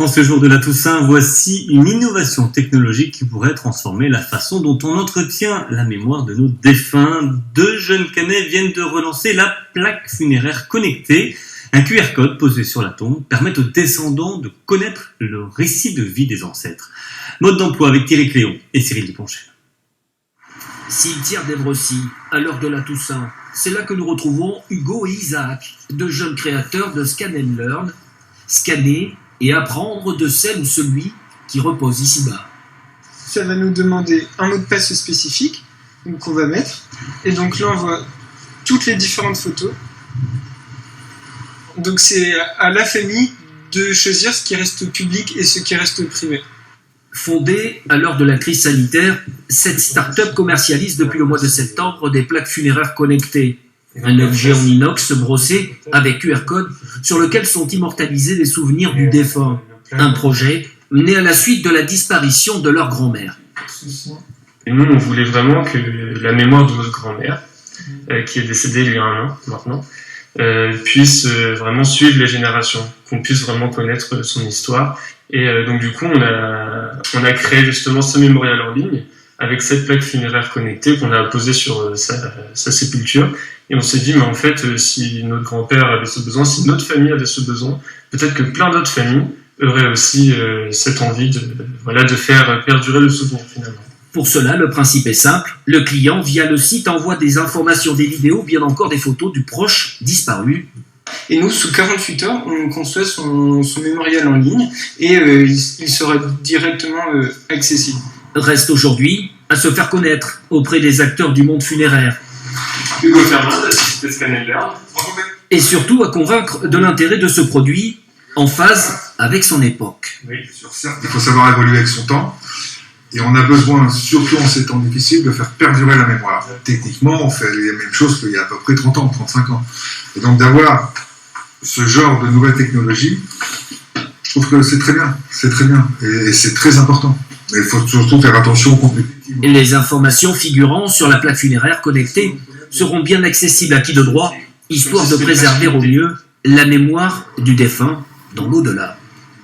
En ce jour de la Toussaint, voici une innovation technologique qui pourrait transformer la façon dont on entretient la mémoire de nos défunts. Deux jeunes Canets viennent de relancer la plaque funéraire connectée. Un QR code posé sur la tombe permet aux descendants de connaître le récit de vie des ancêtres. Mode d'emploi avec Thierry Cléon et Cyril Duponchel. Cimetière d'Evrecy, à l'heure de la Toussaint. C'est là que nous retrouvons Hugo et Isaac, deux jeunes créateurs de Scan & Learn. Scanner et apprendre de celle ou celui qui repose ici-bas. Ça va nous demander un mot de passe spécifique qu'on va mettre. Et donc là, on voit toutes les différentes photos. Donc c'est à la famille de choisir ce qui reste public et ce qui reste privé. Fondée à l'heure de la crise sanitaire, cette start-up commercialise depuis le mois de septembre des plaques funéraires connectées. Un objet en inox brossé avec QR code sur lequel sont immortalisés les souvenirs du défunt. Un projet né à la suite de la disparition de leur grand-mère. Et nous, on voulait vraiment que la mémoire de notre grand-mère, qui est décédée il y a 1 an maintenant, puisse vraiment suivre les générations, qu'on puisse vraiment connaître son histoire. Et donc du coup, on a créé justement ce mémorial en ligne avec cette plaque funéraire connectée qu'on a posée sur sa sépulture. Et on s'est dit, mais en fait, si notre grand-père avait ce besoin, si notre famille avait ce besoin, peut-être que plein d'autres familles auraient aussi cette envie de faire perdurer le souvenir finalement. Pour cela, le principe est simple. Le client, via le site, envoie des informations, des vidéos, bien encore des photos du proche disparu. Et nous, sous 48 heures, on conçoit son mémorial en ligne et il sera directement accessible. Reste aujourd'hui à se faire connaître auprès des acteurs du monde funéraire. Hugo Fermand, de la société Scan & Learn. Et surtout à convaincre de l'intérêt de ce produit en phase avec son époque. Oui. Certes, il faut savoir évoluer avec son temps. Et on a besoin, surtout en ces temps difficiles, de faire perdurer la mémoire. Techniquement, on fait les mêmes choses qu'il y a à peu près 30 ans, 35 ans. Et donc d'avoir ce genre de nouvelles technologies, je trouve que c'est très bien. C'est très bien. Et c'est très important. Mais il faut surtout faire attention au contenu. Les informations figurant sur la plaque funéraire connectée seront bien accessibles à qui de droit, histoire de préserver au mieux la mémoire du défunt dans l'au-delà.